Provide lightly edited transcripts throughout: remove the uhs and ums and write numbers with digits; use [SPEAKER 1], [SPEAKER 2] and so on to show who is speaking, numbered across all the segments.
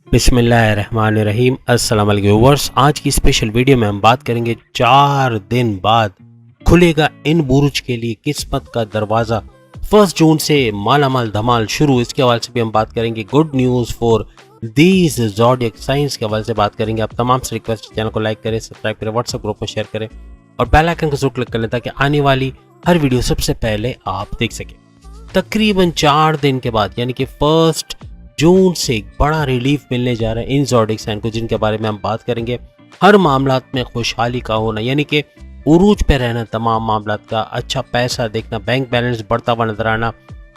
[SPEAKER 1] बिस्मिल्लाहिर्रहमानिर्रहीम। अस्सलाम वालेकुम व्यूअर्स। आज की स्पेशल वीडियो में हम बात करेंगे 4 दिन बाद खुलेगा इन बुरुज के लिए किस्मत का दरवाज़ा। 1 जून से मालामाल धमाल शुरू। इसके हवाले से भी हम बात करेंगे। Good news for these zodiac science के हवाले से बात करेंगे। आप तमाम से रिक्वेस्ट, चैनल को लाइक करें, सब्सक्राइब करें, व्हाट्सएप ग्रुप में शेयर करें और बेल आइकन को जरूर क्लिक कर लें ताकि आने वाली हर वीडियो सबसे पहले आप देख सकें। तकरीबन 4 दिन के बाद यानी कि 1 जून से एक बड़ा रिलीफ मिलने जा रहा है इन ज़ोडिएक साइन को, जिनके बारे में हम बात करेंगे। हर मामलात में खुशहाली का होना यानी कि उरूज पे रहना, तमाम मामलात का अच्छा पैसा देखना, बैंक बैलेंस बढ़ता हुआ नजर आना,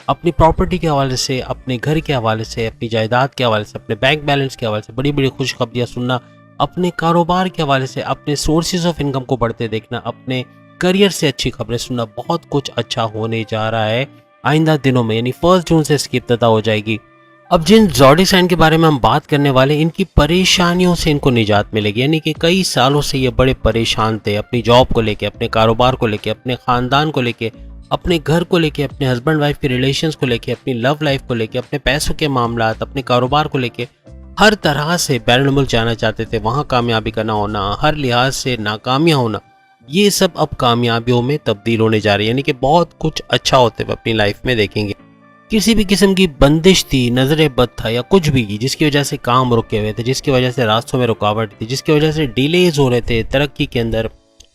[SPEAKER 1] अपनी प्रॉपर्टी के हवाले से, अपने घर के हवाले से, अपनी जायदाद के हवाले से, अपने बैंक बैलेंस के हवाले से बड़ी बड़ी खुशखबरियाँ सुनना, अपने कारोबार के हवाले से, अपने सोर्सेज ऑफ इनकम को बढ़ते देखना, अपने करियर से अच्छी खबरें सुनना। बहुत कुछ अच्छा होने जा रहा है आइंदा दिनों में, यानी 1 जून से इसकी इब्तिदा हो जाएगी। अब जिन ज़ोडिएक साइन के बारे में हम बात करने वाले, इनकी परेशानियों से इनको निजात मिलेगी। यानी कि कई सालों से ये बड़े परेशान थे अपनी जॉब को लेके, अपने कारोबार को लेके, अपने ख़ानदान को लेके, अपने घर को लेके, अपने हस्बैंड वाइफ के रिलेशंस को लेके, अपनी लव लाइफ को लेके, अपने पैसों के मामलात, अपने कारोबार को लेके हर तरह से बैरून मुल्क जाना चाहते थे, वहाँ कामयाबी का ना होना, हर लिहाज से नाकामियाँ होना, ये सब अब कामयाबियों में तब्दील होने जा रही है। यानी कि बहुत कुछ अच्छा होते हुए अपनी लाइफ में देखेंगे। किसी भी किस्म की बंदिश थी, नजर बद था या कुछ भी, जिसकी वजह से काम रुके हुए थे, जिसकी वजह से रास्तों में रुकावट थी, जिसकी वजह से डिलेज हो रहे थे तरक्की के अंदर,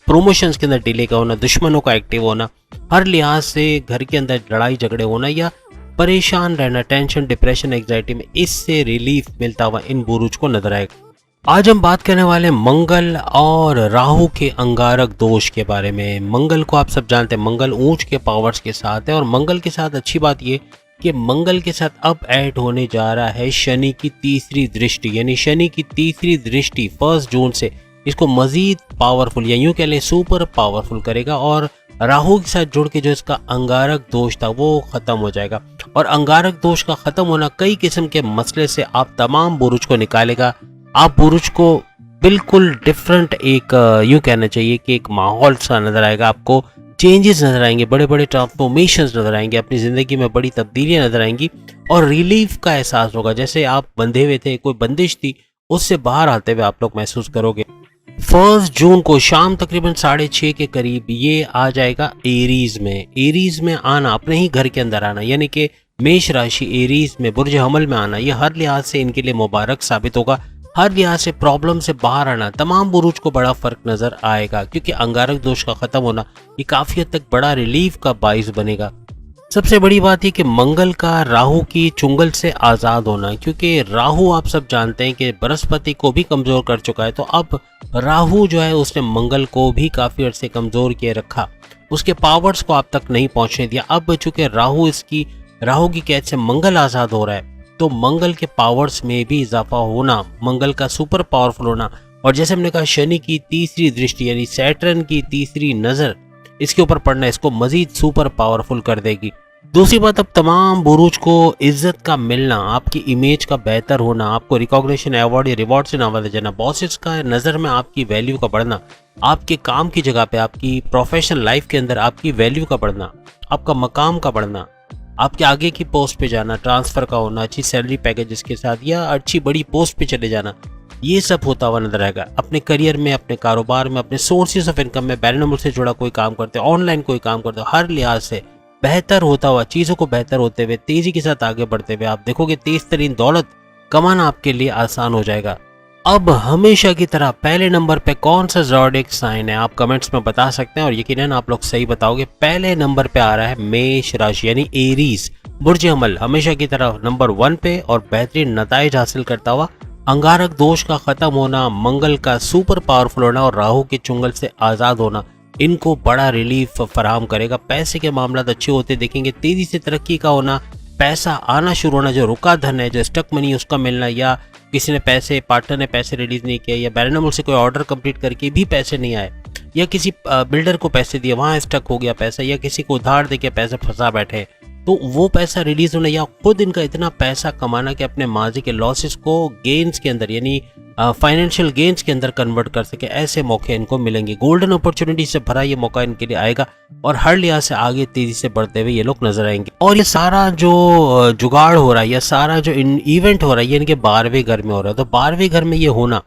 [SPEAKER 1] प्रमोशंस के अंदर डिले का होना, दुश्मनों का एक्टिव होना, हर लिहाज से घर के अंदर लड़ाई झगड़े होना या परेशान रहना, टेंशन, डिप्रेशन, एग्जाइटी में, इससे रिलीफ मिलता हुआ इन बुरुज को नजर आएगा। आज हम बात करने वाले मंगल और राहु के अंगारक दोष के बारे में। मंगल को आप सब जानते हैं, मंगल ऊंच के पावर्स के साथ है और मंगल के साथ अच्छी बात ये कि मंगल के साथ अब ऐड होने जा रहा है शनि की तीसरी दृष्टि। यानी शनि की तीसरी दृष्टि 1 जून से इसको मजीद पावरफुल या यूं कह लें सुपर पावरफुल करेगा और राहु के साथ जुड़ के जो इसका अंगारक दोष था वो खत्म हो जाएगा। और अंगारक दोष का खत्म होना कई किस्म के मसले से आप तमाम बुरुज को निकालेगा। आप बुरुज को बिल्कुल डिफरेंट एक यूं कहना चाहिए कि एक माहौल सा नजर आएगा, आपको चेंजेस नजर आएंगे, बड़े बड़े ट्रांसफॉर्मेशंस नजर आएंगे, अपनी जिंदगी में बड़ी तब्दीलियां नजर आएंगी और रिलीफ का एहसास होगा। जैसे आप बंधे हुए थे, कोई बंदिश थी, उससे बाहर आते हुए आप लोग महसूस करोगे। 1 जून को शाम तकरीबन 6:30 के करीब ये आ जाएगा एरीज में। एरीज में आना, अपने ही घर के अंदर आना, यानी कि मेष राशि एरीज में बुर्ज हमल में आना, यह हर लिहाज से इनके लिए मुबारक साबित होगा। हर लिहाज से प्रॉब्लम से बाहर आना, तमाम बुरुज को बड़ा फर्क नजर आएगा क्योंकि अंगारक दोष का खत्म होना ये काफी हद तक बड़ा रिलीफ का बाइस बनेगा। सबसे बड़ी बात यह कि मंगल का राहु की चुंगल से आजाद होना, क्योंकि राहु आप सब जानते हैं कि बृहस्पति को भी कमजोर कर चुका है, तो अब राहु जो है उसने मंगल को भी काफी अर्से कमजोर किए रखा, उसके पावर्स को आप तक नहीं पहुंचने दिया। अब चूंकि राहु की कैद से मंगल आजाद हो रहा है तो मंगल के पावर्स में भी इजाफा होना, मंगल का सुपर पावरफुल होना, और जैसे हमने कहा शनि की तीसरी दृष्टि यानी सैटर्न की तीसरी नजर इसके ऊपर पड़ना इसको मजीद सुपर पावरफुल कर देगी। दूसरी बात, अब तमाम बुरुज को इज्जत का मिलना, आपकी इमेज का बेहतर होना, आपको रिकॉग्निशन, अवार्ड या रिवॉर्ड से नवाजा जाना, बॉसेस का नजर में आपकी वैल्यू का बढ़ना, आपके काम की जगह पे, आपकी प्रोफेशनल लाइफ के अंदर आपकी वैल्यू का बढ़ना, आपका मकाम का बढ़ना, आपके आगे की पोस्ट पे जाना, ट्रांसफर का होना, अच्छी सैलरी पैकेज के साथ या अच्छी बड़ी पोस्ट पे चले जाना, ये सब होता हुआ नजर आएगा। अपने करियर में, अपने कारोबार में, अपने सोर्सेज ऑफ इनकम में, बैरून मुल्क से जुड़ा कोई काम करते हो, ऑनलाइन कोई काम करते हो, हर लिहाज से बेहतर होता हुआ, चीज़ों को बेहतर होते हुए, तेजी के साथ आगे बढ़ते हुए आप देखोगे तेज तरीन दौलत कमाना आपके लिए आसान हो जाएगा। अब हमेशा की तरह पहले नंबर पे कौन सा ज़ोडिएक साइन है आप कमेंट्स में बता सकते हैं और यकीनन आप लोग सही बताओगे। पहले नंबर पे आ रहा है मेष राशि यानी एरीज, बुर्ज हमल हमेशा की तरह नंबर 1 पे और बेहतरीन नताइज हासिल करता हुआ, अंगारक दोष का खत्म होना, मंगल का सुपर पावरफुल होना और राहु के चुंगल से आजाद होना इनको बड़ा रिलीफ फराहम करेगा। पैसे के मामला अच्छे होते देखेंगे, तेजी से तरक्की का होना, पैसा आना शुरू होना, जो रुका धन है, जो स्टक मनी उसका मिलना, या किसी ने पैसे, पार्टनर ने पैसे रिलीज नहीं किया, या बैरून मुल्क से कोई ऑर्डर कंप्लीट करके भी पैसे नहीं आए, या किसी बिल्डर को पैसे दिए वहाँ स्टक हो गया पैसा, या किसी को उधार देके पैसे फंसा बैठे तो वो पैसा रिलीज होना, या खुद इनका इतना पैसा कमाना कि अपने माजी के लॉसेस को गेन्स के अंदर यानी फाइनेंशियल गेन्स के अंदर कन्वर्ट कर सके, ऐसे मौके इनको मिलेंगे। गोल्डन अपॉर्चुनिटी से भरा ये मौका इनके लिए आएगा और हर लिहाज से आगे तेजी से बढ़ते हुए ये लोग नजर आएंगे। और ये सारा जो जुगाड़ हो रहा है, या सारा जो इवेंट हो रहा है, ये इनके 12वें घर में हो रहा है। तो 12वें घर में ये होना,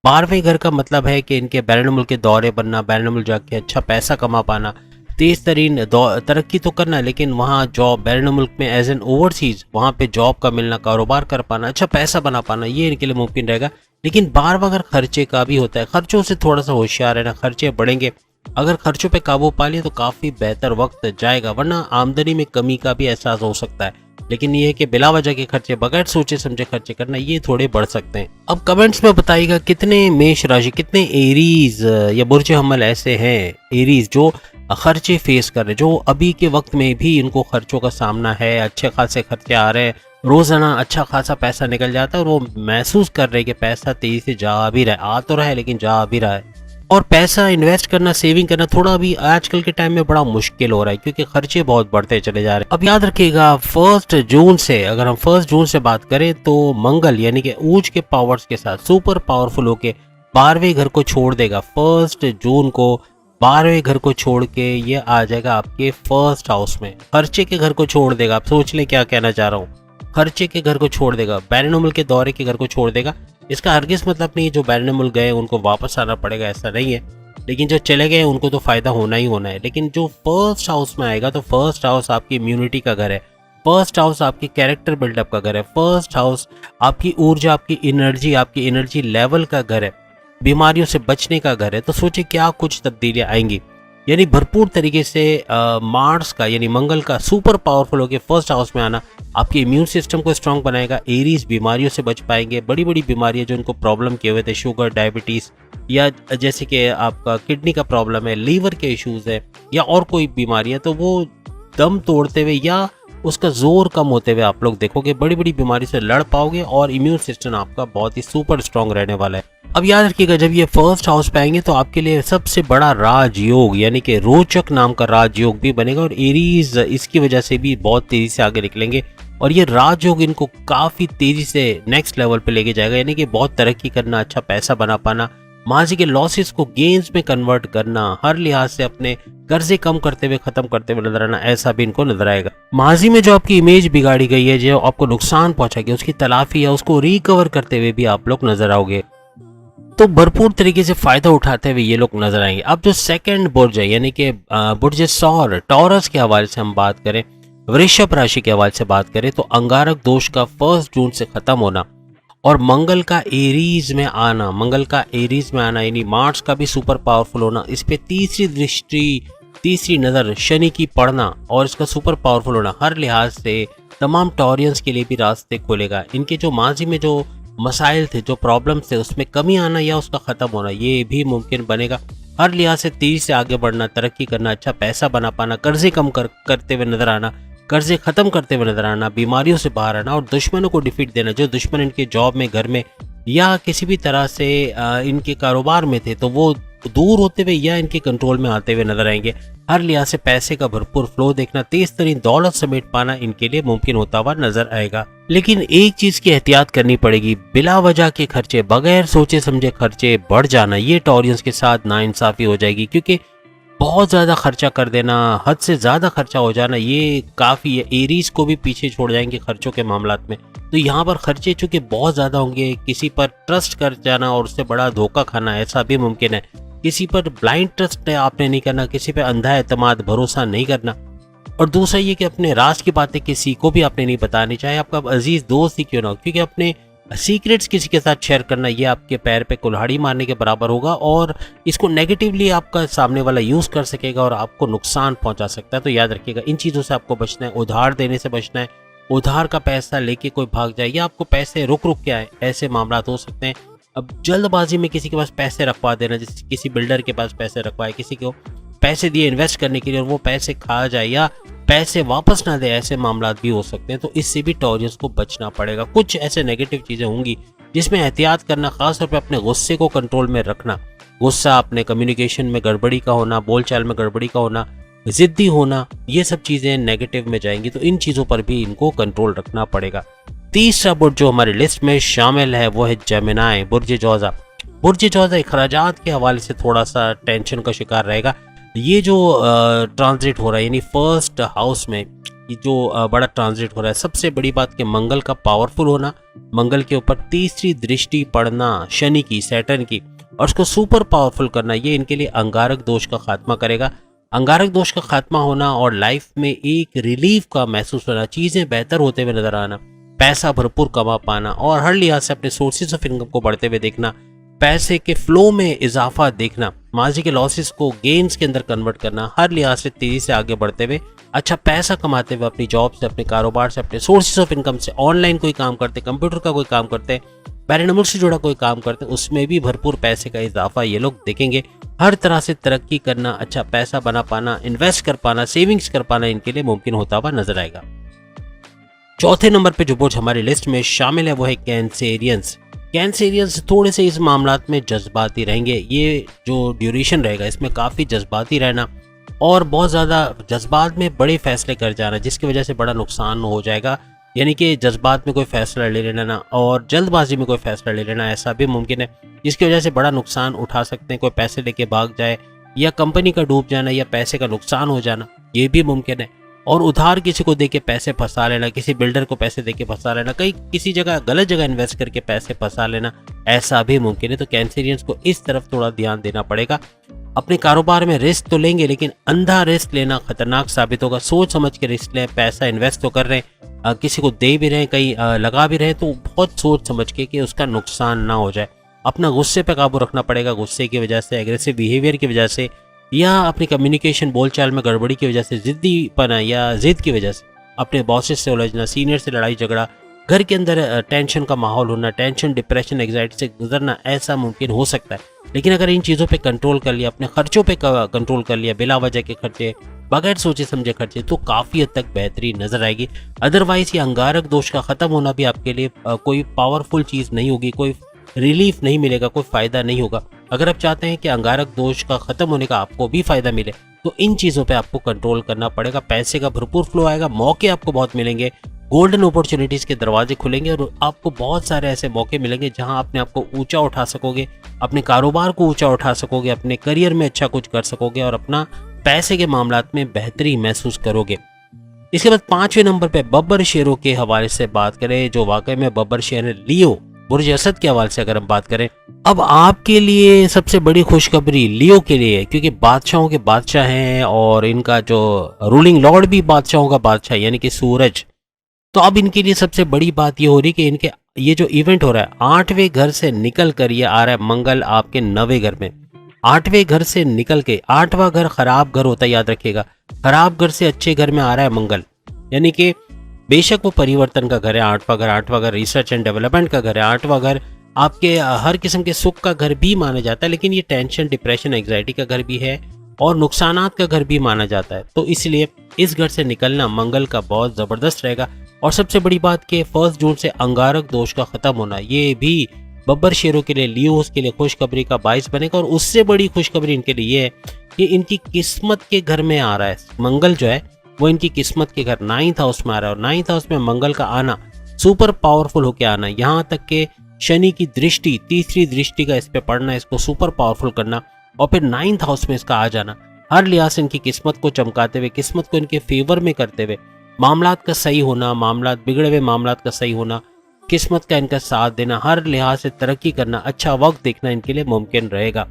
[SPEAKER 1] 12वें घर का मतलब है कि इनके बैरून मुल्क के दौरे बनना, बैरून मुल्क जाके अच्छा पैसा कमा पाना, तेज तरीन तरक्की तो करना, लेकिन वहाँ जॉब बैरून मुल्क में एज एन ओवरसीज वहाँ पे जॉब का मिलना, कारोबार कर पाना, अच्छा पैसा बना पाना, ये इनके लिए मुमकिन रहेगा। लेकिन बार बार खर्चे का भी होता है, खर्चों से थोड़ा सा होशियार रहना, खर्चे बढ़ेंगे। अगर खर्चों पे काबू पा लिया तो काफ़ी बेहतर वक्त जाएगा, वरना आमदनी में कमी का भी एहसास हो सकता है। लेकिन ये है कि बिला वजह के खर्चे, बगैर सोचे समझे खर्चे करना, ये थोड़े बढ़ सकते हैं। अब कमेंट्स में बताइएगा कितने मेष राशि, कितने एरीज या बुर्ज हमल ऐसे हैं, एरीज जो खर्चे फेस कर रहे, जो अभी के वक्त में भी इनको खर्चों का सामना है, अच्छे खासे खर्चे आ रहे हैं, रोजाना अच्छा खासा पैसा निकल जाता है और वो महसूस कर रहे हैं कि पैसा तेजी से जा भी रहा है, आ तो रहा है लेकिन जा भी रहा है। और पैसा इन्वेस्ट करना, सेविंग करना थोड़ा अभी आजकल के टाइम में बड़ा मुश्किल हो रहा है, क्योंकि खर्चे बहुत बढ़ते चले जा रहे हैं। अब याद रखिएगा 1 जून से, अगर हम 1 जून से बात करें तो मंगल यानी कि ऊंच के पावर्स के साथ सुपर पावरफुल होके 12वें घर को छोड़ देगा। 1 जून को 12वें घर को छोड़ के ये आ जाएगा आपके फर्स्ट हाउस में, खर्चे के घर को छोड़ देगा। आप सोच लें क्या कहना चाह रहा हूँ, खर्चे के घर को छोड़ देगा, बैरून मुल्क के दौरे के घर को छोड़ देगा। इसका हरगिज मतलब नहीं जो बैरून मुल्क गए उनको वापस आना पड़ेगा, ऐसा नहीं है, लेकिन जो चले गए उनको तो फायदा होना ही होना है। लेकिन जो फर्स्ट हाउस में आएगा, तो फर्स्ट हाउस आपकी इम्यूनिटी का घर है, फर्स्ट हाउस आपकी कैरेक्टर बिल्डअप का घर है, फर्स्ट हाउस आपकी ऊर्जा, आपकी एनर्जी लेवल का घर है, बीमारियों से बचने का घर है। तो सोचिए क्या कुछ तब्दीलियां आएंगी, यानी भरपूर तरीके से मार्स का यानी मंगल का सुपर पावरफुल होकर फर्स्ट हाउस में आना आपके इम्यून सिस्टम को स्ट्रांग बनाएगा। एरीज बीमारियों से बच पाएंगे, बड़ी बड़ी बीमारियां जो उनको प्रॉब्लम किए हुए थे, शुगर, डायबिटीज, या जैसे कि आपका किडनी का प्रॉब्लम है, लीवर के इश्यूज है, या और कोई बीमारियां, तो वो दम तोड़ते हुए या उसका जोर कम होते हुए आप लोग देखोगे बड़ी बड़ी बीमारी से लड़ पाओगे और इम्यून सिस्टम आपका बहुत ही सुपर स्ट्रांग रहने वाला है। अब याद रखिएगा जब ये फर्स्ट हाउस पे आएंगे तो आपके लिए सबसे बड़ा राजयोग यानी कि रोचक नाम का राजयोग भी बनेगा, और एरीज इसकी वजह से भी बहुत तेजी से आगे निकलेंगे और ये राजयोग इनको काफी तेजी से नेक्स्ट लेवल पे लेके जाएगा, यानी कि बहुत तरक्की करना, अच्छा पैसा बना पाना, माजी के लॉसेस को गेन्स में कन्वर्ट करना, हर लिहाज से अपने कर्जे कम करते हुए खत्म करते हुए नजर आना, ऐसा भी इनको नजर आएगा। माजी में जो आपकी इमेज बिगाड़ी गई है, जो आपको नुकसान पहुंचा गया, उसकी तलाफी या उसको रिकवर करते हुए भी आप लोग नजर आओगे, तो भरपूर तरीके से फायदा उठाते हुए ये लोग नजर आएंगे। अब जो सेकंड बुर्ज है यानी कि बुर्ज सौर टॉरस के हवाले से हम बात करें, वृषभ राशि के हवाले से बात करें, तो अंगारक दोष का 1 जून से खत्म होना और मंगल का एरीज में आना यानी मार्स का भी सुपर पावरफुल होना, इस पे तीसरी दृष्टि, तीसरी नजर शनि की पड़ना और इसका सुपर पावरफुल होना हर लिहाज से तमाम टॉरियंस के लिए भी रास्ते खोलेगा। इनके जो माजी में जो मसाइल थे, जो प्रॉब्लम्स थे, उसमें कमी आना या उसका खत्म होना ये भी मुमकिन बनेगा। हर लिहाज से तेजी से आगे बढ़ना, तरक्की करना, अच्छा पैसा बना पाना, कर्जे कम करते हुए नजर आना, कर्जे खत्म करते हुए नजर आना, बीमारियों से बाहर आना और दुश्मनों को डिफीट देना। जो दुश्मन इनके जॉब में, घर में या किसी भी तरह से इनके कारोबार में थे, तो वो दूर होते हुए या इनके कंट्रोल में आते हुए नजर आएंगे। हर लिहाज से पैसे का भरपूर फ्लो देखना, तेज तरीन दौलत समेट पाना इनके लिए मुमकिन होता हुआ नजर आएगा। लेकिन एक चीज की एहतियात करनी पड़ेगी, बिला वजह के खर्चे, बगैर सोचे समझे खर्चे बढ़ जाना, ये टॉरियंस के साथ नाइंसाफी हो जाएगी, क्योंकि बहुत ज्यादा खर्चा कर देना, हद से ज्यादा खर्चा हो जाना, ये काफी है। एरीज को भी पीछे छोड़ जाएंगे खर्चों के मामलात में। तो यहाँ पर खर्चे चूंकि बहुत ज्यादा होंगे, किसी पर ट्रस्ट कर जाना और उससे बड़ा धोखा खाना ऐसा भी मुमकिन है। किसी पर ब्लाइंड ट्रस्ट आपने नहीं करना, किसी पे अंधा एतमाद भरोसा नहीं करना। और दूसरा ये कि अपने राज की बातें किसी को भी आपने नहीं बतानी, चाहे आपका अजीज दोस्त ही क्यों ना हो, क्योंकि अपने सीक्रेट्स किसी के साथ शेयर करना ये आपके पैर पे कुल्हाड़ी मारने के बराबर होगा और इसको नेगेटिवली आपका सामने वाला यूज कर सकेगा और आपको नुकसान पहुंचा सकता है। तो याद रखिएगा इन चीज़ों से आपको बचना है। उधार देने से बचना है, उधार का पैसा लेके कोई भाग जाए या आपको पैसे रुक के आए, ऐसे मामला हो सकते हैं। अब जल्दबाजी में किसी के पास पैसे रखवा देना, जैसे किसी बिल्डर के पास पैसे रखवाए, किसी को पैसे दिए इन्वेस्ट करने के लिए और वो पैसे खा जाए या पैसे वापस ना दे, ऐसे मामला भी हो सकते हैं। तो इससे भी टॉरियंस को बचना पड़ेगा। कुछ ऐसे नेगेटिव चीजें होंगी जिसमें एहतियात करना, खासतौर पे अपने गुस्से को कंट्रोल में रखना। गुस्सा, अपने कम्युनिकेशन में गड़बड़ी का होना, बोलचाल में गड़बड़ी का होना, जिद्दी होना, ये सब चीजें नेगेटिव में जाएंगी। तो इन चीजों पर भी इनको कंट्रोल रखना पड़ेगा। तीसरा बुर्ज जो हमारी लिस्ट में शामिल है वो है जेमिनी, बुर्ज जौज़ा। बुर्ज जौज़ा अखराजात के हवाले से थोड़ा सा टेंशन का शिकार रहेगा। ये जो ट्रांजिट हो रहा है यानी फर्स्ट हाउस में ये जो बड़ा ट्रांजिट हो रहा है, सबसे बड़ी बात कि मंगल का पावरफुल होना, मंगल के ऊपर तीसरी दृष्टि पड़ना शनि की, सैटर्न की, और उसको सुपर पावरफुल करना, ये इनके लिए अंगारक दोष का खात्मा करेगा। अंगारक दोष का खात्मा होना और लाइफ में एक रिलीफ का महसूस होना, चीज़ें बेहतर होते हुए नजर आना, पैसा भरपूर कमा पाना और हर लिहाज से अपने सोर्सेज ऑफ इनकम को बढ़ते हुए देखना, पैसे के फ्लो में इजाफा देखना, माजी के लॉसेस को गेन्स के अंदर कन्वर्ट करना, हर लिहाज से तेजी से आगे बढ़ते हुए अच्छा पैसा कमाते हुए अपनी जॉब से, अपने कारोबार से, अपने सोर्सेज ऑफ इनकम से, ऑनलाइन कोई काम करते, कंप्यूटर का कोई काम करते, पैरानॉर्मल से जुड़ा कोई काम करते, उसमें भी भरपूर पैसे का इजाफा ये लोग देखेंगे। हर तरह से तरक्की करना, अच्छा पैसा बना पाना, इन्वेस्ट कर पाना, सेविंग्स कर पाना इनके लिए मुमकिन होता हुआ नजर आएगा। चौथे नंबर पे जो बुर्ज हमारी लिस्ट में शामिल है वो है कैंसेरियंस। कैंसेरियंस थोड़े से इस मामलात में जज्बाती रहेंगे। ये जो ड्यूरेशन रहेगा इसमें काफ़ी जज्बाती रहना और बहुत ज़्यादा जज्बात में बड़े फैसले कर जाना, जिसकी वजह से बड़ा नुकसान हो जाएगा। यानी कि जज्बात में कोई फैसला ले लेना और जल्दबाजी में कोई फैसला ले लेना, ऐसा भी मुमकिन है, जिसकी वजह से बड़ा नुकसान उठा सकते हैं। कोई पैसे लेके भाग जाए या कंपनी का डूब जाना या पैसे का नुकसान हो जाना, ये भी मुमकिन है। और उधार किसी को देके पैसे फंसा लेना, किसी बिल्डर को पैसे देके फंसा लेना, कहीं किसी जगह गलत जगह इन्वेस्ट करके पैसे फंसा लेना, ऐसा भी मुमकिन है। तो कैंसेरियंस को इस तरफ थोड़ा ध्यान देना पड़ेगा। अपने कारोबार में रिस्क तो लेंगे लेकिन अंधा रिस्क लेना खतरनाक साबित होगा। सोच समझ के रिस्क लें, पैसा इन्वेस्ट तो कर रहे हैं, किसी को दे भी रहे हैं, कहीं लगा भी रहे हैं, तो बहुत सोच समझ के कि उसका नुकसान ना हो जाए। अपना गुस्से पे काबू रखना पड़ेगा। गुस्से की वजह से, एग्रेसिव बिहेवियर की वजह से या अपनी कम्युनिकेशन बोलचाल में गड़बड़ी की वजह से, जिद्दीपना या जिद की वजह से अपने बॉसेस से उलझना, सीनियर से लड़ाई झगड़ा, घर के अंदर टेंशन का माहौल होना, टेंशन, डिप्रेशन, एग्जाइटी से गुजरना, ऐसा मुमकिन हो सकता है। लेकिन अगर इन चीज़ों पे कंट्रोल कर लिया, अपने खर्चों पे कंट्रोल कर लिया, बिला वजह के खर्चे, बगैर सोचे समझे खर्चे, तो काफ़ी हद तक बेहतरी नजर आएगी। अदरवाइज ये अंगारक दोष का ख़त्म होना भी आपके लिए कोई पावरफुल चीज़ नहीं होगी, कोई रिलीफ नहीं मिलेगा, कोई फ़ायदा नहीं होगा। अगर आप चाहते हैं कि अंगारक दोष का ख़त्म होने का आपको भी फ़ायदा मिले तो इन चीज़ों पे आपको कंट्रोल करना पड़ेगा। पैसे का भरपूर फ्लो आएगा, मौके आपको बहुत मिलेंगे, गोल्डन अपॉर्चुनिटीज़ के दरवाजे खुलेंगे और आपको बहुत सारे ऐसे मौके मिलेंगे जहां आपने आपको ऊंचा उठा सकोगे, अपने कारोबार को ऊंचा उठा सकोगे, अपने करियर में अच्छा कुछ कर सकोगे और अपना पैसे के मामलात में बेहतरी महसूस करोगे। इसके बाद 5वें नंबर पे बब्बर शेरों के हवाले से बात करें, जो वाकई में बब्बर शेर है लियो, बुर्ज असद के हवाले से अगर हम बात करें, अब आपके लिए सबसे बड़ी खुशखबरी लियो के लिए है, क्योंकि बादशाहों के बादशाह हैं और इनका जो रूलिंग लॉर्ड भी बादशाहों का बादशाह यानी कि सूरज। तो अब इनके लिए सबसे बड़ी बात ये हो रही कि इनके ये जो इवेंट हो रहा है 8वें घर से निकल कर ये आ रहा है मंगल आपके 9वें घर में। 8वें घर से निकल के, 8वां घर खराब घर होता है, याद रखिएगा, खराब घर से अच्छे घर में आ रहा है मंगल, यानी कि बेशक वो परिवर्तन का घर है। 8वां घर रिसर्च एंड डेवलपमेंट का घर है, 8वां घर आपके हर किस्म के सुख का घर भी माना जाता है, लेकिन ये टेंशन, डिप्रेशन, एंग्जाइटी का घर भी है और नुकसानात का घर भी माना जाता है। तो इसलिए इस घर से निकलना मंगल का बहुत ज़बरदस्त रहेगा। और सबसे बड़ी बात कि 1 जून से अंगारक दोष का ख़त्म होना, ये भी बब्बर शेरों के लिए, लियोस के लिए खुशखबरी का बाइस बनेगा। और उससे बड़ी खुशखबरी इनके लिए ये है कि इनकी किस्मत के घर में आ रहा है मंगल, जो है वो इनकी किस्मत के घर 9th हाउस में आ रहा है। और 9th हाउस में मंगल का आना सुपर पावरफुल होकर आना, यहाँ तक कि शनि की दृष्टि, तीसरी दृष्टि का इस पे पड़ना, इसको सुपर पावरफुल करना और फिर 9th हाउस में इसका आ जाना, हर लिहाज से इनकी किस्मत को चमकाते हुए, किस्मत को इनके फेवर में करते हुए, मामलात का सही होना, मामलात बिगड़े हुए मामलात का सही होना, किस्मत का इनका साथ देना, हर लिहाज से तरक्की करना, अच्छा वक्त देखना इनके लिए मुमकिन रहेगा।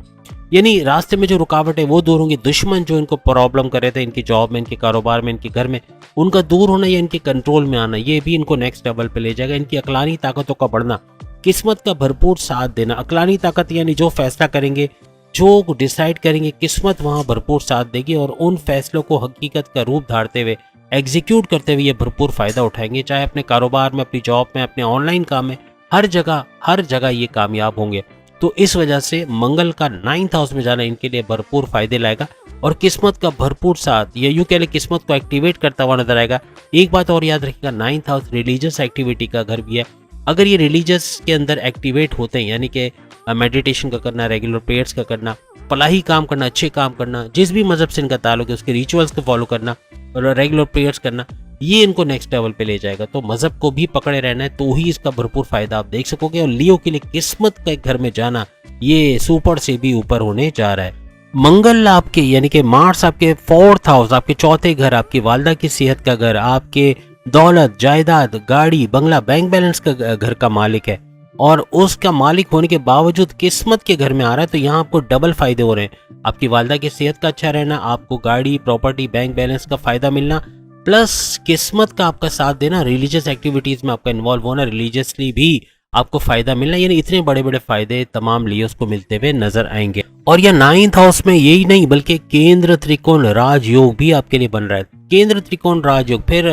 [SPEAKER 1] यानी रास्ते में जो रुकावट है वो दूर होंगी। दुश्मन जो इनको प्रॉब्लम कर रहे थे इनकी जॉब में, इनके कारोबार में, इनके घर में, उनका दूर होना या इनके कंट्रोल में आना, ये भी इनको नेक्स्ट लेवल पे ले जाएगा। इनकी अक्लानी ताकतों का बढ़ना, किस्मत का भरपूर साथ देना, अक्लानी ताकत यानी जो फैसला करेंगे, जो डिसाइड करेंगे, किस्मत वहाँ भरपूर साथ देगी और उन फैसलों को हकीकत का रूप धारते हुए, एग्जीक्यूट करते हुए ये भरपूर फायदा उठाएंगे, चाहे अपने कारोबार में, अपनी जॉब में, अपने ऑनलाइन काम में, हर जगह ये कामयाब होंगे। तो इस वजह से मंगल का 9th हाउस में जाना इनके लिए भरपूर फायदे लाएगा और किस्मत का भरपूर साथ, या यूं कह ले किस्मत को एक्टिवेट करता हुआ नजर आएगा। एक बात और याद रखिएगा, 9th हाउस रिलीजियस एक्टिविटी का घर भी है। अगर ये रिलीजियस के अंदर एक्टिवेट होते हैं, यानी कि मेडिटेशन का करना, रेगुलर प्रेयर्स का करना, फलाही काम करना, अच्छे काम करना, जिस भी मजहब से इनका ताल्लुक है उसके रिचुअल्स को फॉलो करना और रेगुलर प्रेयर्स करना, ये इनको नेक्स्ट लेवल पे ले जाएगा। तो मजहब को भी पकड़े रहना है तो ही इसका भरपूर फायदा आप देख सकोगे। और लियो के लिए किस्मत का एक घर में जाना ये सुपर से भी ऊपर होने जा रहा है। मंगल आपके यानी कि मार्स आपके 4th हाउस, आपके चौथे घर, आपकी वालदा की सेहत का घर, आपके दौलत, जायदाद, गाड़ी, बंगला, बैंक बैलेंस का घर का मालिक है और उसका मालिक होने के बावजूद किस्मत के घर में आ रहा है। तो यहाँ आपको डबल फायदे हो रहे हैं। आपकी वालदा की सेहत का अच्छा रहना, आपको गाड़ी, प्रॉपर्टी, बैंक बैलेंस का फायदा मिलना, प्लस किस्मत का आपका साथ देना, रिलीजियस एक्टिविटीज में आपका इन्वॉल्व होना, रिलीजियसली भी आपको फायदा मिलना। यानी इतने बड़े बड़े फायदे तमाम लियोस को मिलते हुए नजर आएंगे। और यह 9th हाउस में यही नहीं बल्कि केंद्र त्रिकोण राजयोग भी आपके लिए बन रहा है। केंद्र त्रिकोण राजयोग फिर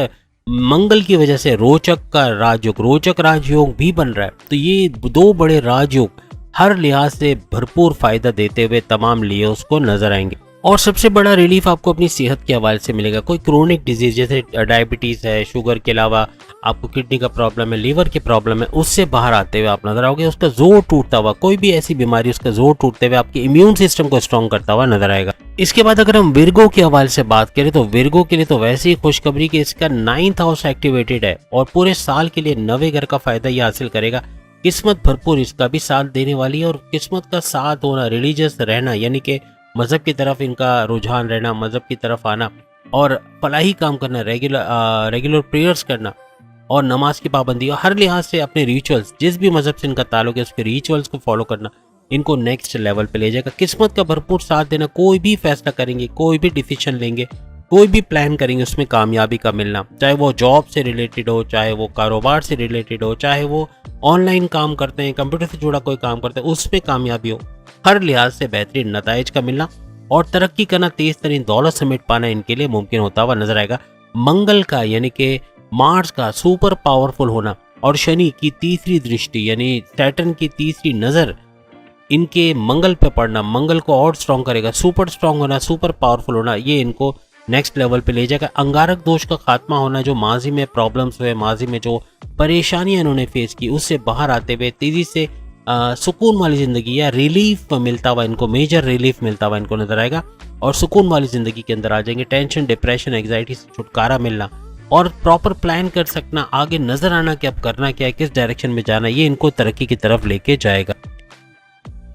[SPEAKER 1] मंगल की वजह से रोचक का राजयोग, रोचक राजयोग भी बन रहा है। तो ये दो बड़े राजयोग हर लिहाज से भरपूर फायदा देते हुए तमाम लियोस को नजर आएंगे। और सबसे बड़ा रिलीफ आपको अपनी सेहत के हवाले से मिलेगा। कोई क्रोनिक डिजीज जैसे डायबिटीज है, शुगर के अलावा आपको किडनी का प्रॉब्लम है, लीवर की प्रॉब्लम है, उससे बाहर आते हुए आप नजर आओगे। उसका जोर टूटता हुआ, कोई भी ऐसी बीमारी उसका जोर टूटते हुए आपके इम्यून सिस्टम को स्ट्रॉन्ग करता हुआ नजर आएगा। इसके बाद अगर हम विर्गो के हवाले से बात करें तो विर्गो के लिए तो वैसे ही खुशखबरी कि इसका 9th हाउस एक्टिवेटेड है और पूरे साल के लिए नवे घर का फायदा ये हासिल करेगा। किस्मत भरपूर इसका भी साथ देने वाली है। और किस्मत का साथ होना, रिलीजियस रहना यानी कि मजहब की तरफ इनका रुझान रहना, मजहब की तरफ आना और फलाही काम करना, रेगुलर प्रेयर्स करना और नमाज की पाबंदी और हर लिहाज से अपने रिचुअल्स, जिस भी मजहब से इनका ताल्लुक है उसके रिचुअल्स को फॉलो करना इनको नेक्स्ट लेवल पे ले जाएगा। किस्मत का भरपूर साथ देना, कोई भी फैसला करेंगे, कोई भी डिसीजन लेंगे, कोई भी प्लान करेंगे उसमें कामयाबी का मिलना, चाहे वो जॉब से रिलेटेड हो, चाहे वो कारोबार से रिलेटेड हो, चाहे वो ऑनलाइन काम करते हैं, कंप्यूटर से जुड़ा कोई काम करते हैं, उसमें कामयाबी हो, हर लिहाज से बेहतरीन नताइज का मिलना और तरक्की करना, तेज तरीन दौलत समेट पाना इनके लिए मुमकिन होता हुआ नजर आएगा। मंगल का यानी कि मार्स का सुपर पावरफुल होना और शनि की तीसरी दृष्टि यानी सैटर्न की तीसरी नजर इनके मंगल पे पड़ना मंगल को और स्ट्रॉन्ग करेगा। सुपर स्ट्रॉन्ग होना, सुपर पावरफुल होना, ये इनको नेक्स्ट लेवल पे ले जाएगा। अंगारक दोष का खात्मा होना, जो माजी में प्रॉब्लम्स हुए, माजी में जो परेशानियां इन्होंने फेस की, उससे बाहर आते हुए तेजी से सुकून वाली जिंदगी या रिलीफ मिलता हुआ इनको, मेजर रिलीफ मिलता हुआ इनको नजर आएगा और सुकून वाली जिंदगी के अंदर आ जाएंगे। टेंशन, डिप्रेशन, एंग्जाइटी से छुटकारा मिलना और प्रॉपर प्लान कर सकना, आगे नजर आना कि अब करना क्या है, किस डायरेक्शन में जाना, ये इनको तरक्की की तरफ लेके जाएगा।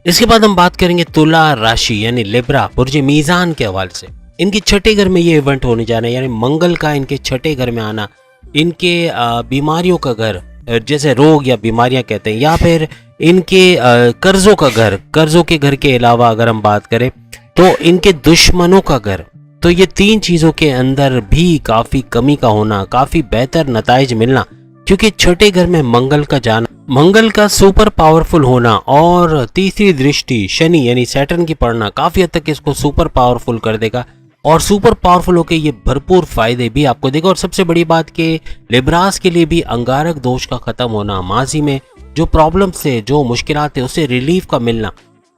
[SPEAKER 1] इसके बाद हम बात करेंगे तुला राशि यानी लिब्रा, बुर्ज मीजान के हवाले से। इनके छठे घर में ये इवेंट होने जा रहा है, यानी मंगल का इनके छठे घर में आना, इनके बीमारियों का घर, जैसे रोग या बीमारियां कहते हैं, या फिर इनके कर्जों का घर, कर्जों के घर के अलावा अगर हम बात करें तो इनके दुश्मनों का घर। तो ये तीन चीजों के अंदर भी काफी कमी का होना, काफी बेहतर नताइज मिलना, क्योंकि छठे घर में मंगल का जाना, मंगल का सुपर पावरफुल होना और तीसरी दृष्टि शनि यानी सैटर्न की पड़ना काफी हद तक इसको सुपर पावरफुल कर देगा और सुपर पावरफुल होकर ये भरपूर फायदे भी आपको देगा। और सबसे बड़ी बात कि लिब्रास के लिए भी अंगारक दोष का खत्म होना, माजी में जो प्रॉब्लम से, जो मुश्किलात है, उससे रिलीफ का मिलना,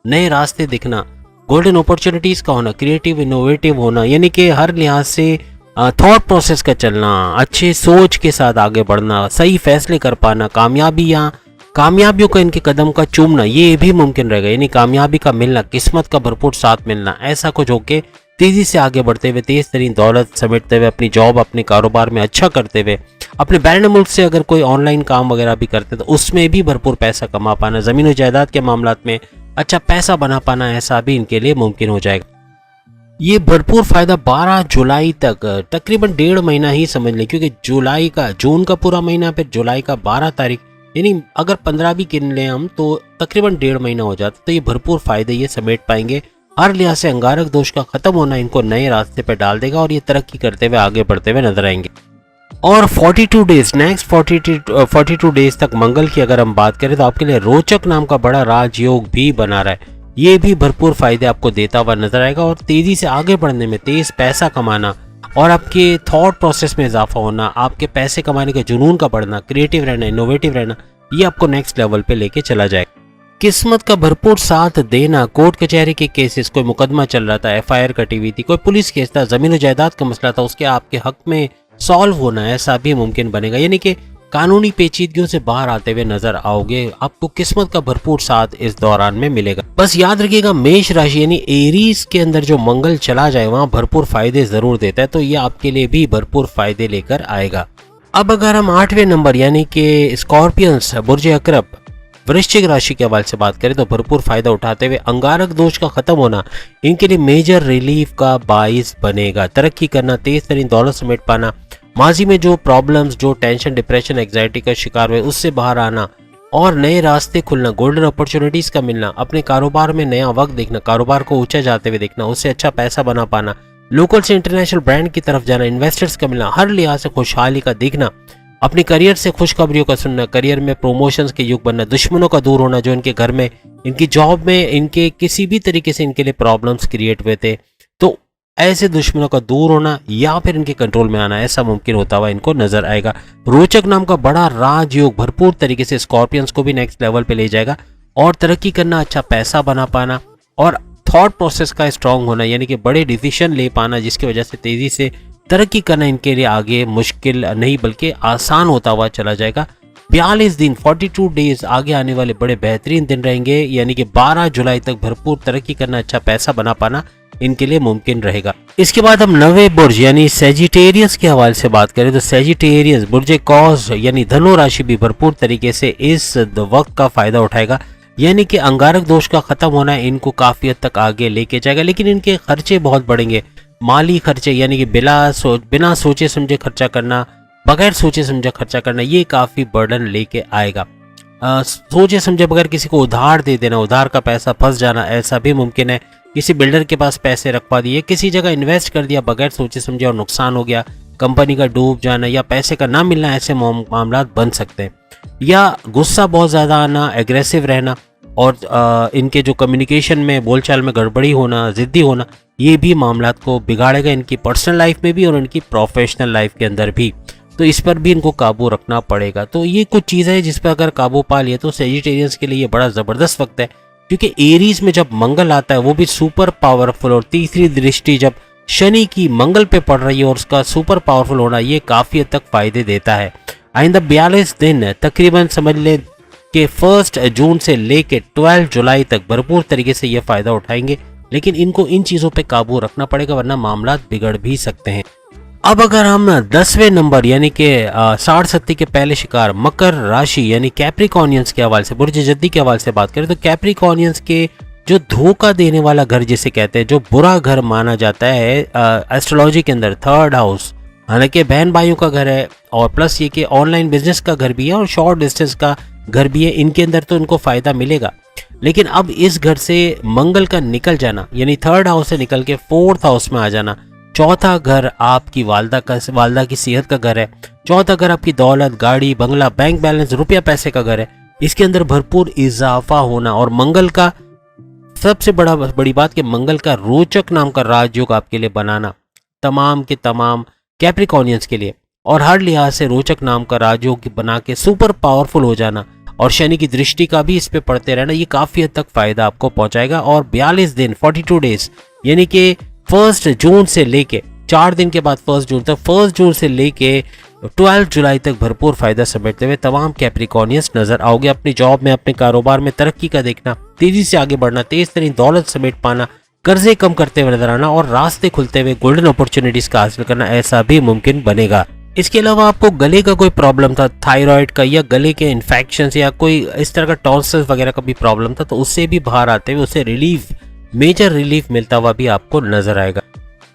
[SPEAKER 1] नए रास्ते दिखना, गोल्डन अपॉर्चुनिटीज का होना, क्रिएटिव इनोवेटिव होना, यानी कि हर लिहाज से थॉट प्रोसेस का चलना, अच्छे सोच के साथ आगे बढ़ना, सही फैसले कर पाना, कामयाबियों का इनके कदम का चूमना, ये भी मुमकिन रहेगा। यानी कामयाबी का मिलना, किस्मत का भरपूर साथ मिलना, ऐसा कुछ होके तेजी से आगे बढ़ते हुए, तेज तरीन दौलत समेटते हुए, अपनी जॉब, अपने कारोबार में अच्छा करते हुए, अपने बैरन मुल्क से अगर कोई ऑनलाइन काम वगैरह भी करते तो उसमें भी भरपूर पैसा कमा पाना, जमीन और जायदाद के मामलात में अच्छा पैसा बना पाना, ऐसा भी इनके लिए मुमकिन हो जाएगा। ये भरपूर फायदा 12 जुलाई तक, तकरीबन 1.5 महीना ही समझ लें, क्योंकि जून का पूरा महीना, फिर जुलाई का 12 तारीख, यानी अगर 15 भी गिन लें हम तो तकरीबन 1.5 महीना हो जाता। तो ये भरपूर फायदे ये समेट पाएंगे। हर लिहाज से अंगारक दोष का खत्म होना इनको नए रास्ते पर डाल देगा और ये तरक्की करते हुए, आगे बढ़ते हुए नजर आएंगे। और 42 डेज, नेक्स्ट 42 डेज तक मंगल की अगर हम बात करें तो आपके लिए रोचक नाम का बड़ा राजयोग भी बना रहा है। ये भी भरपूर फायदे आपको देता हुआ नजर आएगा और तेजी से आगे बढ़ने में, तेज पैसा कमाना और आपके थॉट प्रोसेस में इजाफा होना, आपके पैसे कमाने के जुनून का बढ़ना, क्रिएटिव रहना, इनोवेटिव रहना, ये आपको नेक्स्ट लेवल पे लेके चला जाएगा। किस्मत का भरपूर साथ देना, कोर्ट कचहरी के केसेस, कोई मुकदमा चल रहा था, FIR कटी हुई थी, कोई पुलिस केस था, जमीन और जायदाद का मसला था, उसके आपके हक में सॉल्व होना, ऐसा भी मुमकिन बनेगा। यानी कि कानूनी पेचीदगियों से बाहर आते हुए नजर आओगे। आपको किस्मत का भरपूर साथ इस दौरान में मिलेगा। बस याद रखिएगा मेष राशि यानी एरीज के अंदर जो मंगल चला जाए वहां भरपूर फायदे जरूर देता है, तो ये आपके लिए भी भरपूर फायदे लेकर आएगा। अब अगर हम 8वें नंबर यानी कि स्कॉर्पियंस बुर्ज अकरब वृश्चिक राशि के हवाले से बात करें तो भरपूर फायदा उठाते हुए अंगारक दोष का खत्म होना इनके लिए मेजर रिलीफ का बाइस बनेगा। तरक्की करना, तेज तरीन दौलत समेट पाना, माजी में जो प्रॉब्लम्स, जो टेंशन, डिप्रेशन, एग्जाइटी का शिकार हुए उससे बाहर आना और नए रास्ते खुलना, गोल्डन अपॉर्चुनिटीज का मिलना, अपने कारोबार में नया वक्त देखना, कारोबार को ऊंचा जाते हुए देखना, उससे अच्छा पैसा बना पाना, लोकल से इंटरनेशनल ब्रांड की तरफ जाना, इन्वेस्टर्स का मिलना, हर लिहाज से खुशहाली का दिखना, अपने करियर से खुशखबरियों का सुनना, करियर में प्रमोशंस के युग बनना, दुश्मनों का दूर होना जो इनके घर में, इनकी जॉब में, इनके किसी भी तरीके से इनके लिए प्रॉब्लम्स क्रिएट हुए थे, तो ऐसे दुश्मनों का दूर होना या फिर इनके कंट्रोल में आना ऐसा मुमकिन होता हुआ इनको नजर आएगा। रोचक नाम का बड़ा राजयोग भरपूर तरीके से स्कॉर्पियंस को भी नेक्स्ट लेवल पे ले जाएगा और तरक्की करना, अच्छा पैसा बना पाना और थॉट प्रोसेस का स्ट्रांग होना यानी कि बड़े डिसीजन ले पाना जिसकी वजह से तेजी से तरक्की करना इनके लिए आगे मुश्किल नहीं बल्कि आसान होता हुआ चला जाएगा। 42 दिन 42 डेज आगे आने वाले बड़े बेहतरीन दिन रहेंगे यानी कि 12 जुलाई तक भरपूर तरक्की करना, अच्छा पैसा बना पाना इनके लिए मुमकिन रहेगा। इसके बाद हम नवे बुर्ज यानी सेजिटेरियस के हवाले से बात करें तो सेजिटेरियस बुर्ज कॉज यानी धनु राशि भी भरपूर तरीके से इस वक्त का फायदा उठाएगा यानी कि अंगारक दोष का खत्म होना इनको काफी हद तक आगे लेके जाएगा, लेकिन इनके खर्चे बहुत बढ़ेंगे। माली खर्चे यानी कि बिना सोचे समझे खर्चा करना, बगैर सोचे समझे खर्चा करना, ये काफी बर्डन लेके आएगा। सोचे समझे बगैर किसी को उधार दे देना, उधार का पैसा फंस जाना ऐसा भी मुमकिन है। किसी बिल्डर के पास पैसे रखवा दिए, किसी जगह इन्वेस्ट कर दिया बगैर सोचे समझे और नुकसान हो गया, कंपनी का डूब जाना या पैसे का ना मिलना, ऐसे मामला बन सकते हैं। या गुस्सा बहुत ज़्यादा आना, एग्रेसिव रहना और इनके जो कम्युनिकेशन में, बोलचाल में गड़बड़ी होना, ज़िद्दी होना, ये भी मामलात को बिगाड़ेगा इनकी पर्सनल लाइफ में भी और इनकी प्रोफेशनल लाइफ के अंदर भी, तो इस पर भी इनको काबू रखना पड़ेगा। तो ये कुछ चीज़ें हैं जिस पर अगर काबू पा लिया तो सेजिटेरियंस के लिए ये बड़ा ज़बरदस्त वक्त है, क्योंकि एरीज में जब मंगल आता है वो भी सुपर पावरफुल और तीसरी दृष्टि जब शनि की मंगल पे पड़ रही है और उसका सुपर पावरफुल होना ये काफ़ी हद तक फायदे देता है। आइंदा 42 दिन तकरीबन समझ ले कि 1 जून से लेके 12 जुलाई तक भरपूर तरीके से ये फायदा उठाएंगे, लेकिन इनको इन चीज़ों पे काबू रखना पड़ेगा वरना मामला बिगड़ भी सकते हैं। अब अगर हम 10वें नंबर यानी कि 60 के पहले शिकार मकर राशि यानी कैप्रिकॉनियंस के हवाले से, बुर्ज जद्दी के हवाले से बात करें तो कैप्रिकॉनियंस के जो धोखा देने वाला घर जिसे कहते हैं, जो बुरा घर माना जाता है एस्ट्रोलॉजी के अंदर, 3rd हाउस, हालांकि बहन भाइयों का घर है और प्लस ये कि ऑनलाइन बिजनेस का घर भी है और शॉर्ट डिस्टेंस का घर भी है, इनके अंदर तो इनको फायदा मिलेगा। लेकिन अब इस घर से मंगल का निकल जाना यानी 3rd हाउस से निकल के 4th हाउस में आ जाना, चौथा घर आपकी वालदा की सेहत का घर है, चौथा घर आपकी दौलत, गाड़ी, बंगला, बैंक बैलेंस, रुपया पैसे का घर है, इसके अंदर भरपूर इजाफा होना और मंगल का सबसे बड़ी बात कि मंगल का रोचक नाम का राजयोग आपके लिए बनाना तमाम के तमाम कैप्रिकॉनियंस के लिए और हर लिहाज से रोचक नाम का राजयोग बना के सुपर पावरफुल हो जाना और शनि की दृष्टि का भी इस पे पड़ते रहना, ये काफी हद तक फायदा आपको पहुंचाएगा। और 42 दिन 42 डेज यानी कि 1 जून से लेके 4 दिन के बाद 1 जून तक, 1 जून से लेके 12 जुलाई तक भरपूर फायदा समेटते हुए तमाम कैप्रिकॉनियंस नजर आओगे। अपनी जॉब में, अपने कारोबार में तरक्की का देखना, तेजी से आगे बढ़ना, तेज तरीन दौलत समेट पाना, कर्जे कम करते हुए नजर आना और रास्ते खुलते हुए गोल्डन अपॉर्चुनिटीज का हासिल करना, ऐसा भी मुमकिन बनेगा। इसके अलावा आपको गले का कोई प्रॉब्लम था, थायराइड का या गले के इन्फेक्शन या कोई इस तरह का टॉन्सिल्स वगैरह का भी प्रॉब्लम था, तो उससे भी बाहर आते हुए उससे रिलीफ, मेजर रिलीफ मिलता हुआ भी आपको नजर आएगा।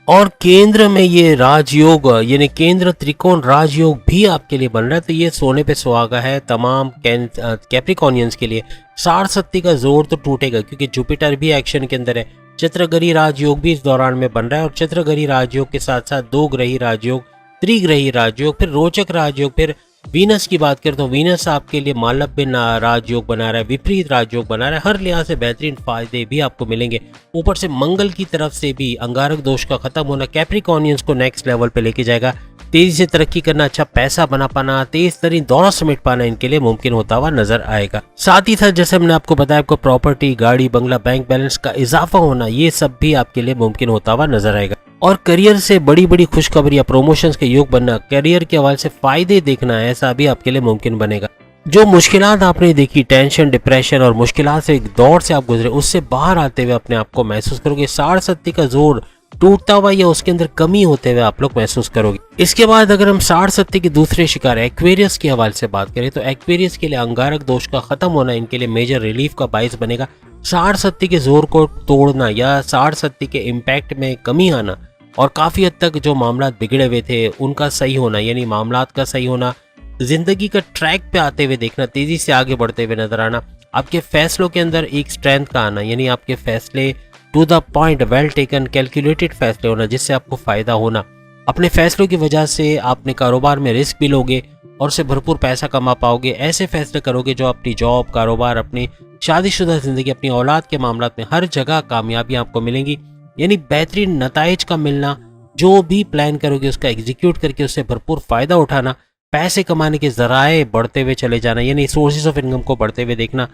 [SPEAKER 1] और केंद्र में ये राजयोग यानी केंद्र त्रिकोण राजयोग भी आपके लिए बन रहा है, तो ये सोने पे सुहागा है तमाम कैप्रिकॉनियंस के लिए। 60 का जोर तो टूटेगा क्योंकि जुपिटर भी एक्शन के अंदर है, चंद्रग्रही राजयोग भी इस दौरान में बन रहा है और चंद्रग्रही राजयोग के साथ साथ 2 ग्रही राजयोग, त्रिग्रही राजयोग, फिर रोचक राजयोग, फिर वीनस की बात करें तो वीनस आपके लिए मालव्य राजयोग बना रहा है, विपरीत राजयोग बना रहा है, हर लिहाज से बेहतरीन फायदे भी आपको मिलेंगे। ऊपर से मंगल की तरफ से भी अंगारक दोष का खत्म होना कैप्रिकॉनियंस को नेक्स्ट लेवल पे लेके जाएगा। तेजी से तरक्की करना, अच्छा पैसा बना पाना, तेज तरीन दौलत समेट पाना इनके लिए मुमकिन होता हुआ नजर आएगा। साथ ही साथ जैसे हमने आपको बताया, आपको प्रॉपर्टी, गाड़ी, बंगला, बैंक बैलेंस का इजाफा होना, ये सब भी आपके लिए मुमकिन होता हुआ नजर आएगा। और करियर से बड़ी बड़ी खुशखबरी या प्रमोशंस के योग बनना, करियर के हवाले से फायदे देखना, ऐसा भी आपके लिए मुमकिन बनेगा। जो मुश्किलात आपने देखी, टेंशन, डिप्रेशन और मुश्किलात से एक दौर से आप गुजरे, उससे बाहर आते हुए अपने आप को महसूस करोगे। साढ़ का जोर टूटता हुआ या उसके अंदर कमी होते हुए आप लोग महसूस करोगे। इसके बाद अगर हम साढ़ के दूसरे शिकार एक्वेरियस के हवाले से बात करें तो एक्वेरियस के लिए अंगारक दोष का खत्म होना इनके लिए मेजर रिलीफ का बाइस बनेगा। साढ़ के जोर को तोड़ना या साढ़ के इम्पैक्ट में कमी आना और काफी हद तक जो मामला बिगड़े हुए थे उनका सही होना, यानी मामलात का सही होना, जिंदगी का ट्रैक पे आते हुए देखना, तेजी से आगे बढ़ते हुए नजर आना, आपके फैसलों के अंदर एक स्ट्रेंथ का आना, यानी आपके फैसले to the point, well taken, calculated फैसले होना जिससे आपको फायदा होना। अपने फैसलों की वजह से आपने कारोबार में रिस्क भी लोगे और उससे भरपूर पैसा कमा पाओगे। ऐसे फैसले करोगे जो अपनी जॉब, कारोबार, अपनी शादीशुदा जिंदगी, अपनी औलाद के मामलों में हर जगह कामयाबी आपको मिलेंगी, यानी बेहतरीन नताइज का मिलना। जो भी प्लान करोगे उसका एग्जीक्यूट करके उससे भरपूर फायदा उठाना, पैसे कमाने के जराए बढ़ते हुए चले जाना, यानी सोर्सेज ऑफ इनकम को बढ़ते हुए देखना,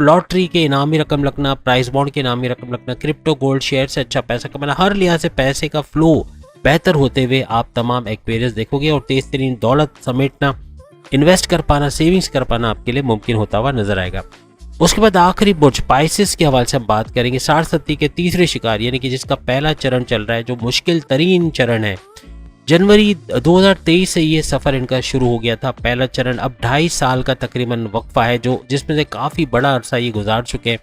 [SPEAKER 1] लॉटरी के इनामी रकम लगना, प्राइस बॉन्ड के इनामी रकम लगना, क्रिप्टो, गोल्ड, शेयर से अच्छा पैसा कमाना, हर लिहाज से पैसे का फ्लो बेहतर होते हुए आप तमाम एक्वेरियस देखोगे और तेज तरीन दौलत समेटना, इन्वेस्ट कर पाना, सेविंग्स कर पाना आपके लिए मुमकिन होता हुआ नजर आएगा। उसके बाद आखिरी बुर्ज पाइसेस के हवाले से हम बात करेंगे। साढ़ के तीसरे शिकार, यानी कि जिसका पहला चरण चल रहा है, जो मुश्किल तरीन चरण है। जनवरी 2023 से ये सफर इनका शुरू हो गया था, पहला चरण। अब 2.5 साल का तकरीबन वक्फा है जो जिसमें से काफी बड़ा अरसा ये गुजार चुके हैं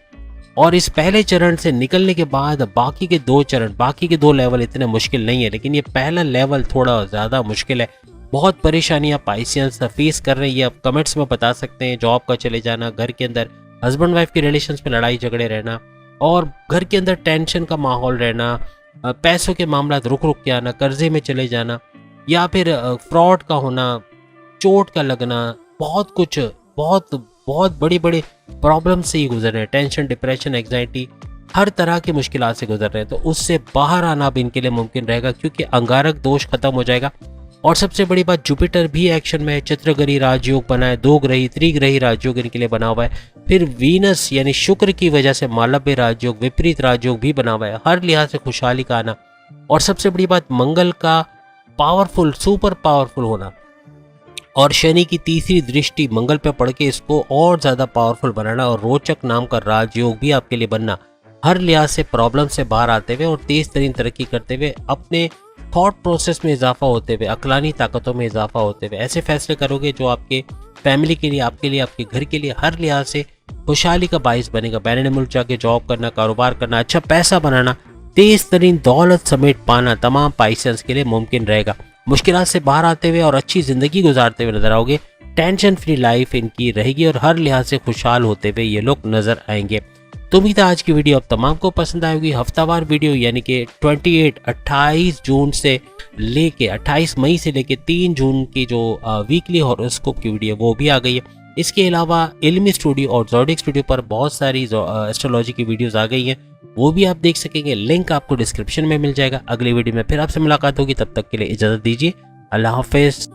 [SPEAKER 1] और इस पहले चरण से निकलने के बाद बाकी के 2 चरण, बाकी के 2 लेवल इतने मुश्किल नहीं है, लेकिन ये पहला लेवल थोड़ा ज्यादा मुश्किल है। बहुत परेशानियां पाइसियंस फेस कर रहे हैं, ये आप कमेंट्स में बता सकते हैं। जॉब का चले जाना, घर के अंदर हस्बैंड वाइफ के रिलेशंस में लड़ाई झगड़े रहना और घर के अंदर टेंशन का माहौल रहना, पैसों के मामला रुक रुक के आना, कर्जे में चले जाना या फिर फ्रॉड का होना, चोट का लगना, बहुत कुछ, बहुत बहुत बड़ी बड़ी प्रॉब्लम से ही गुजर रहे हैं। टेंशन, डिप्रेशन, एग्जाइटी, हर तरह की मुश्किलात से गुजर रहे हैं। तो उससे बाहर आना भी इनके लिए मुमकिन रहेगा क्योंकि अंगारक दोष खत्म हो जाएगा। और सबसे बड़ी बात, जुपिटर भी एक्शन में है, चित्रग्रही राजयोग बना है, 2 ग्रही, त्रिग्रही राजयोग इनके लिए बना हुआ है। फिर वीनस यानी शुक्र की वजह से मालव्य राजयोग, विपरीत राजयोग भी बना हुआ है, हर लिहाज से खुशहाली का आना। और सबसे बड़ी बात, मंगल का पावरफुल, सुपर पावरफुल होना और शनि की तीसरी दृष्टि मंगल पे पड़ के इसको और ज्यादा पावरफुल बनाना और रोचक नाम का राजयोग भी आपके लिए बनना, हर लिहाज से प्रॉब्लम से बाहर आते हुए और तेज तरीन तरक्की करते हुए, अपने थॉट प्रोसेस में इजाफा होते हुए, अक्लानी ताकतों में इजाफा होते हुए ऐसे फैसले करोगे जो आपके फैमिली के लिए, आपके लिए, आपके घर के लिए हर लिहाज से खुशहाली का बाइस बनेगा। बैरन मुल्क जाके जॉब करना, कारोबार करना, अच्छा पैसा बनाना, तेज तरीन दौलत समेट पाना तमाम पाइसेंस के लिए मुमकिन रहेगा। मुश्किलात से बाहर आते हुए और अच्छी जिंदगी गुजारते हुए नजर आओगे। टेंशन फ्री लाइफ इनकी रहेगी और हर लिहाज से खुशहाल होते हुए ये लोग नजर आएंगे। तो उम्मीद है आज की वीडियो आप तमाम को पसंद आएगी। हफ्तावार वीडियो यानी कि 28 जून से लेके 28 मई से लेके 3 जून की जो वीकली हॉरोस्कोप की वीडियो वो भी आ गई है। इसके अलावा इल्मी स्टूडियो और ज़ोडिक स्टूडियो पर बहुत सारी एस्ट्रोलॉजी की वीडियोस आ गई हैं, वो भी आप देख सकेंगे। लिंक आपको डिस्क्रिप्शन में मिल जाएगा। अगली वीडियो में फिर आपसे मुलाकात होगी, तब तक के लिए इजाज़त दीजिए। अल्लाह हाफिज़।